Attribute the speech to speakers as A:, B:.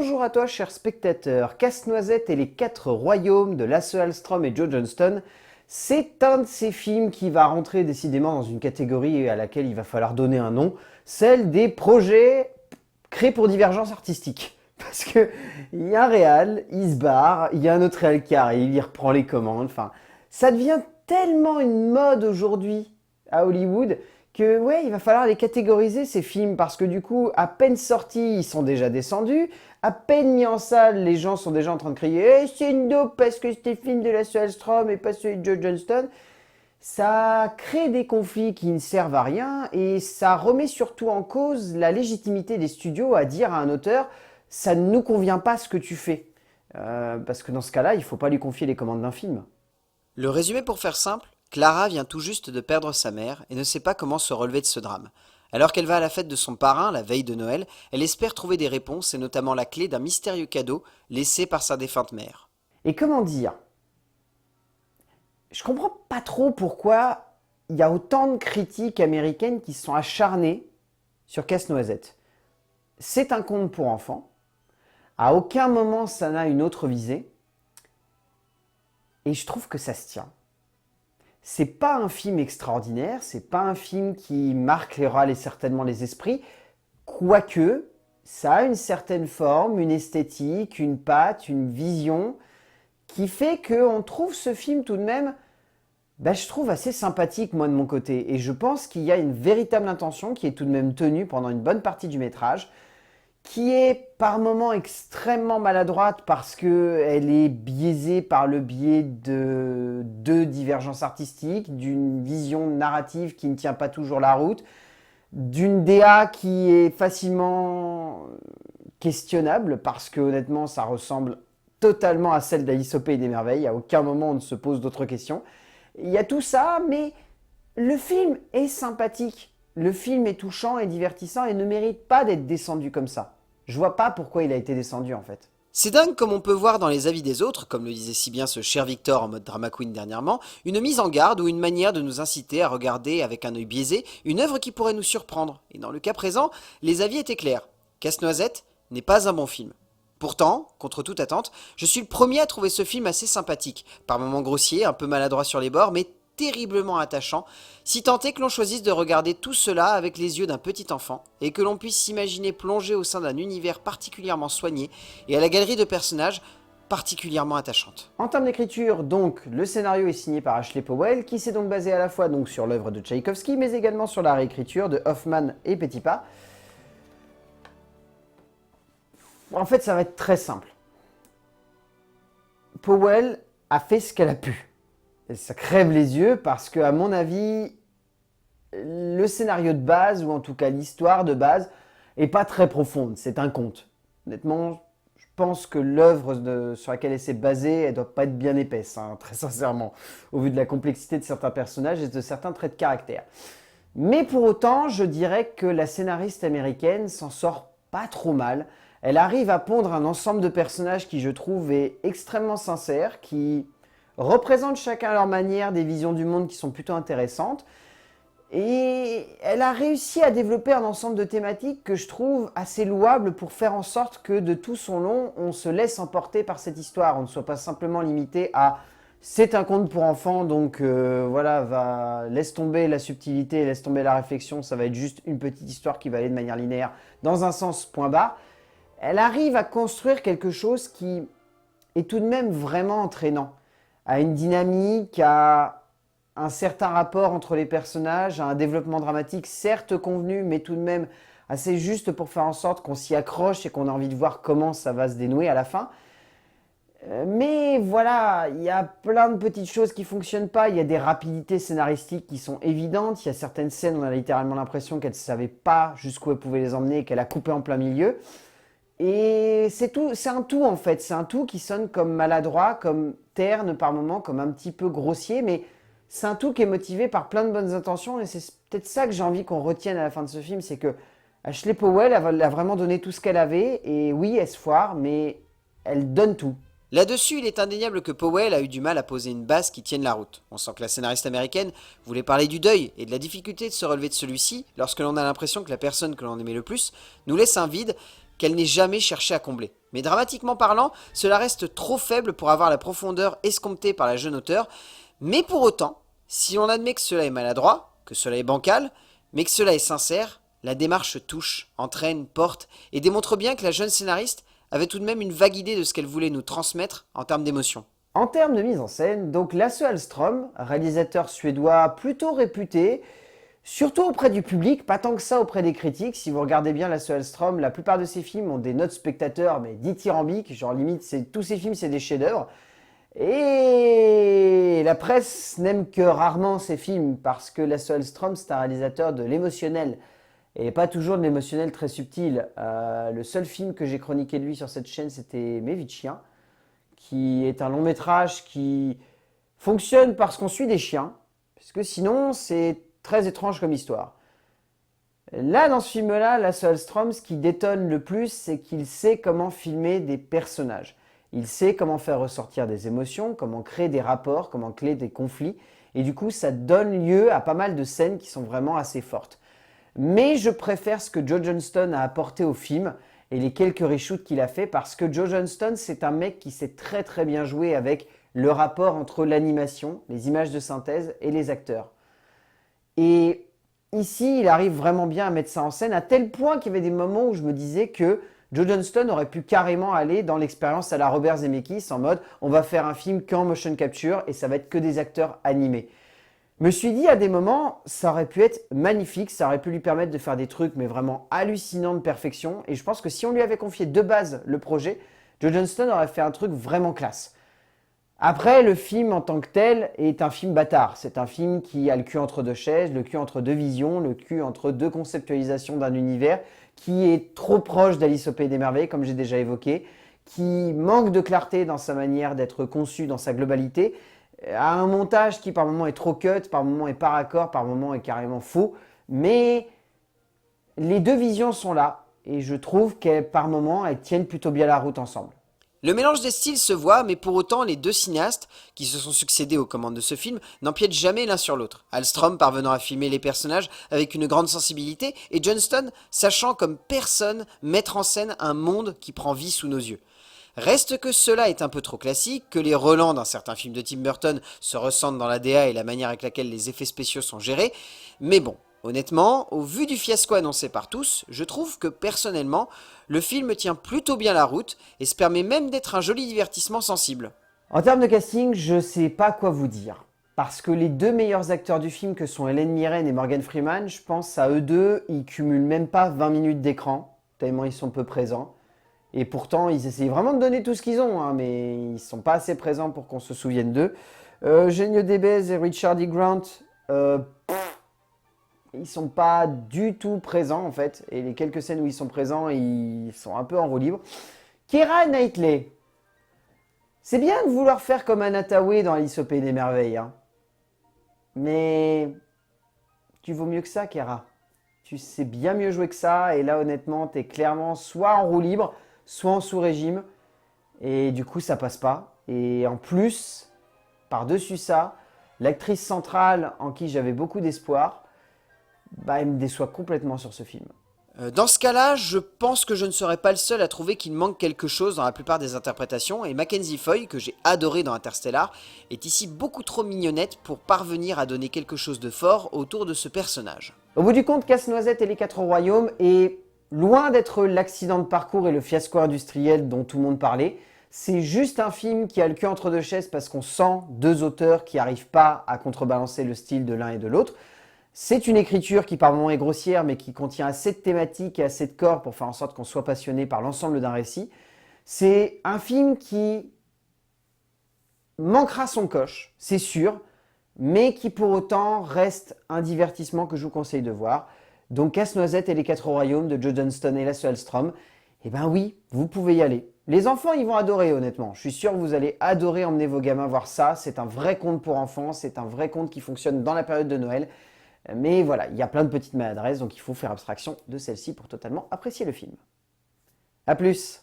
A: Bonjour à toi cher spectateur, Casse-Noisette et les 4 royaumes de Lasse Hallström et Joe Johnston, c'est un de ces films qui va rentrer décidément dans une catégorie à laquelle il va falloir donner un nom, celle des projets créés pour divergence artistique. Parce que il y a un réal, il se barre, il y a un autre réal qui arrive, il reprend les commandes, enfin, ça devient tellement une mode aujourd'hui à Hollywood que ouais, il va falloir les catégoriser ces films parce que du coup, à peine sortis, ils sont déjà descendus, à peine mis en salle, les gens sont déjà en train de crier c'est une dope parce que c'était le film de Lasse Hallström et pas celui de Joe Johnston. Ça crée des conflits qui ne servent à rien et ça remet surtout en cause la légitimité des studios à dire à un auteur ça ne nous convient pas ce que tu fais. Parce que dans ce cas-là, il ne faut pas lui confier les commandes d'un film.
B: Le résumé pour faire simple, Clara vient tout juste de perdre sa mère et ne sait pas comment se relever de ce drame. Alors qu'elle va à la fête de son parrain, la veille de Noël, elle espère trouver des réponses et notamment la clé d'un mystérieux cadeau laissé par sa défunte mère.
A: Et comment dire, je comprends pas trop pourquoi il y a autant de critiques américaines qui se sont acharnées sur Casse-Noisette. C'est un conte pour enfants. À aucun moment ça n'a une autre visée. Et je trouve que ça se tient. C'est pas un film extraordinaire, c'est pas un film qui marquera certainement les esprits, quoique ça a une certaine forme, une esthétique, une patte, une vision qui fait qu'on trouve ce film tout de même, je trouve assez sympathique moi de mon côté. Et je pense qu'il y a une véritable intention qui est tout de même tenue pendant une bonne partie du métrage, qui est par moments extrêmement maladroite parce qu'elle est biaisée par le biais de deux divergences artistiques, d'une vision narrative qui ne tient pas toujours la route, d'une DA qui est facilement questionnable parce que honnêtement ça ressemble totalement à celle d'Alice au Pays des Merveilles, à aucun moment on ne se pose d'autres questions. Il y a tout ça, mais le film est sympathique, le film est touchant et divertissant et ne mérite pas d'être descendu comme ça. Je vois pas pourquoi il a été descendu en fait.
B: C'est dingue comme on peut voir dans les avis des autres, comme le disait si bien ce cher Victor en mode drama queen dernièrement, une mise en garde ou une manière de nous inciter à regarder avec un œil biaisé une œuvre qui pourrait nous surprendre. Et dans le cas présent, les avis étaient clairs. Casse-Noisette n'est pas un bon film. Pourtant, contre toute attente, je suis le premier à trouver ce film assez sympathique, par moments grossier, un peu maladroit sur les bords, mais terriblement attachant, si tant est que l'on choisisse de regarder tout cela avec les yeux d'un petit enfant, et que l'on puisse s'imaginer plongé au sein d'un univers particulièrement soigné, et à la galerie de personnages particulièrement attachante.
A: En termes d'écriture, donc, le scénario est signé par Ashley Powell, qui s'est donc basé à la fois donc, sur l'œuvre de Tchaïkovski, mais également sur la réécriture de Hoffman et Petipa. En fait, ça va être très simple. Powell a fait ce qu'elle a pu. Et ça crève les yeux parce que, à mon avis, le scénario de base, ou en tout cas l'histoire de base, est pas très profonde. C'est un conte. Honnêtement, je pense que l'œuvre sur laquelle elle s'est basée, elle doit pas être bien épaisse, hein, très sincèrement, au vu de la complexité de certains personnages et de certains traits de caractère. Mais pour autant, je dirais que la scénariste américaine s'en sort pas trop mal. Elle arrive à pondre un ensemble de personnages qui, je trouve, est extrêmement sincère, qui représentent chacun à leur manière des visions du monde qui sont plutôt intéressantes. Et elle a réussi à développer un ensemble de thématiques que je trouve assez louables pour faire en sorte que de tout son long, on se laisse emporter par cette histoire. On ne soit pas simplement limité à c'est un conte pour enfants, donc voilà, laisse tomber la subtilité, laisse tomber la réflexion, ça va être juste une petite histoire qui va aller de manière linéaire dans un sens, point barre. Elle arrive à construire quelque chose qui est tout de même vraiment entraînant, à une dynamique, à un certain rapport entre les personnages, à un développement dramatique certes convenu, mais tout de même assez juste pour faire en sorte qu'on s'y accroche et qu'on a envie de voir comment ça va se dénouer à la fin. Mais voilà, il y a plein de petites choses qui ne fonctionnent pas, il y a des rapidités scénaristiques qui sont évidentes, il y a certaines scènes où on a littéralement l'impression qu'elle ne savait pas jusqu'où elle pouvait les emmener et qu'elle a coupé en plein milieu. Et c'est tout, c'est un tout en fait, c'est un tout qui sonne comme maladroit, comme terne par moments, comme un petit peu grossier, mais c'est un tout qui est motivé par plein de bonnes intentions et c'est peut-être ça que j'ai envie qu'on retienne à la fin de ce film, c'est que Ashley Powell elle a vraiment donné tout ce qu'elle avait et oui, elle se foire, mais elle donne tout.
B: Là-dessus, il est indéniable que Powell a eu du mal à poser une base qui tienne la route. On sent que la scénariste américaine voulait parler du deuil et de la difficulté de se relever de celui-ci lorsque l'on a l'impression que la personne que l'on aimait le plus nous laisse un vide qu'elle n'ait jamais cherché à combler. Mais dramatiquement parlant, cela reste trop faible pour avoir la profondeur escomptée par la jeune auteure, mais pour autant, si l'on admet que cela est maladroit, que cela est bancal, mais que cela est sincère, la démarche touche, entraîne, porte, et démontre bien que la jeune scénariste avait tout de même une vague idée de ce qu'elle voulait nous transmettre en termes d'émotion.
A: En termes de mise en scène, donc Lasse Hallström, réalisateur suédois plutôt réputé, surtout auprès du public, pas tant que ça auprès des critiques. Si vous regardez bien Lasse Hallström, la plupart de ses films ont des notes spectateurs, mais dithyrambiques, genre limite tous ses films c'est des chefs-d'œuvre. Et la presse n'aime que rarement ses films, parce que Lasse Hallström c'est un réalisateur de l'émotionnel, et pas toujours de l'émotionnel très subtil. Le seul film que j'ai chroniqué de lui sur cette chaîne c'était Mes vies de chien, qui est un long métrage qui fonctionne parce qu'on suit des chiens, parce que sinon c'est très étrange comme histoire. Là, dans ce film-là, Lasse Hallström, ce qui détonne le plus, c'est qu'il sait comment filmer des personnages. Il sait comment faire ressortir des émotions, comment créer des rapports, comment créer des conflits. Et du coup, ça donne lieu à pas mal de scènes qui sont vraiment assez fortes. Mais je préfère ce que Joe Johnston a apporté au film et les quelques reshoots qu'il a fait, parce que Joe Johnston, c'est un mec qui sait très très bien jouer avec le rapport entre l'animation, les images de synthèse et les acteurs. Et ici, il arrive vraiment bien à mettre ça en scène, à tel point qu'il y avait des moments où je me disais que Joe Johnston aurait pu carrément aller dans l'expérience à la Robert Zemeckis, en mode on va faire un film qu'en motion capture et ça va être que des acteurs animés. Je me suis dit à des moments, ça aurait pu être magnifique, ça aurait pu lui permettre de faire des trucs mais vraiment hallucinants de perfection, et je pense que si on lui avait confié de base le projet, Joe Johnston aurait fait un truc vraiment classe. Après, le film en tant que tel est un film bâtard. C'est un film qui a le cul entre deux chaises, le cul entre deux visions, le cul entre deux conceptualisations d'un univers qui est trop proche d'Alice au Pays des Merveilles, comme j'ai déjà évoqué, qui manque de clarté dans sa manière d'être conçu dans sa globalité, a un montage qui par moments est trop cut, par moments est pas raccord, par moments est carrément faux, mais les deux visions sont là, et je trouve qu'elles, par moments, elles tiennent plutôt bien la route ensemble.
B: Le mélange des styles se voit, mais pour autant, les deux cinéastes, qui se sont succédés aux commandes de ce film, n'empiètent jamais l'un sur l'autre. Hallström parvenant à filmer les personnages avec une grande sensibilité, et Johnston sachant comme personne mettre en scène un monde qui prend vie sous nos yeux. Reste que cela est un peu trop classique, que les relents d'un certain film de Tim Burton se ressentent dans la DA et la manière avec laquelle les effets spéciaux sont gérés, mais bon, honnêtement, au vu du fiasco annoncé par tous, je trouve que personnellement, le film tient plutôt bien la route et se permet même d'être un joli divertissement sensible.
A: En termes de casting, je sais pas quoi vous dire. Parce que les deux meilleurs acteurs du film, que sont Helen Mirren et Morgan Freeman, je pense à eux deux, ils cumulent même pas 20 minutes d'écran, tellement ils sont peu présents. Et pourtant, ils essayent vraiment de donner tout ce qu'ils ont, hein, mais ils sont pas assez présents pour qu'on se souvienne d'eux. Eugenio Debes et Richard E. Grant, ils sont pas du tout présents en fait. Et les quelques scènes où ils sont présents, ils sont un peu en roue libre. Keira Knightley, c'est bien de vouloir faire comme Anna Tawai dans Alice au Pays des Merveilles, hein. Mais tu vaux mieux que ça, Keira. Tu sais bien mieux jouer que ça, et là honnêtement, t'es clairement soit en roue libre, soit en sous-régime, et du coup ça passe pas. Et en plus, par-dessus ça, l'actrice centrale en qui j'avais beaucoup d'espoir, bah, elle me déçoit complètement sur ce film.
B: Dans ce cas-là, je pense que je ne serais pas le seul à trouver qu'il manque quelque chose dans la plupart des interprétations, et Mackenzie Foy, que j'ai adoré dans Interstellar, est ici beaucoup trop mignonnette pour parvenir à donner quelque chose de fort autour de ce personnage.
A: Au bout du compte, Casse-Noisette et les Quatre Royaumes est loin d'être l'accident de parcours et le fiasco industriel dont tout le monde parlait. C'est juste un film qui a le cul entre deux chaises parce qu'on sent deux auteurs qui n'arrivent pas à contrebalancer le style de l'un et de l'autre. C'est une écriture qui par moments est grossière, mais qui contient assez de thématiques et assez de corps pour faire en sorte qu'on soit passionné par l'ensemble d'un récit. C'est un film qui manquera son coche, c'est sûr, mais qui pour autant reste un divertissement que je vous conseille de voir. Donc Casse-Noisette et les Quatre Royaumes de Joe Johnston et Lasse Hallström, eh ben oui, vous pouvez y aller. Les enfants, ils vont adorer honnêtement. Je suis sûr que vous allez adorer emmener vos gamins voir ça. C'est un vrai conte pour enfants, c'est un vrai conte qui fonctionne dans la période de Noël. Mais voilà, il y a plein de petites maladresses, donc il faut faire abstraction de celle-ci pour totalement apprécier le film. A plus!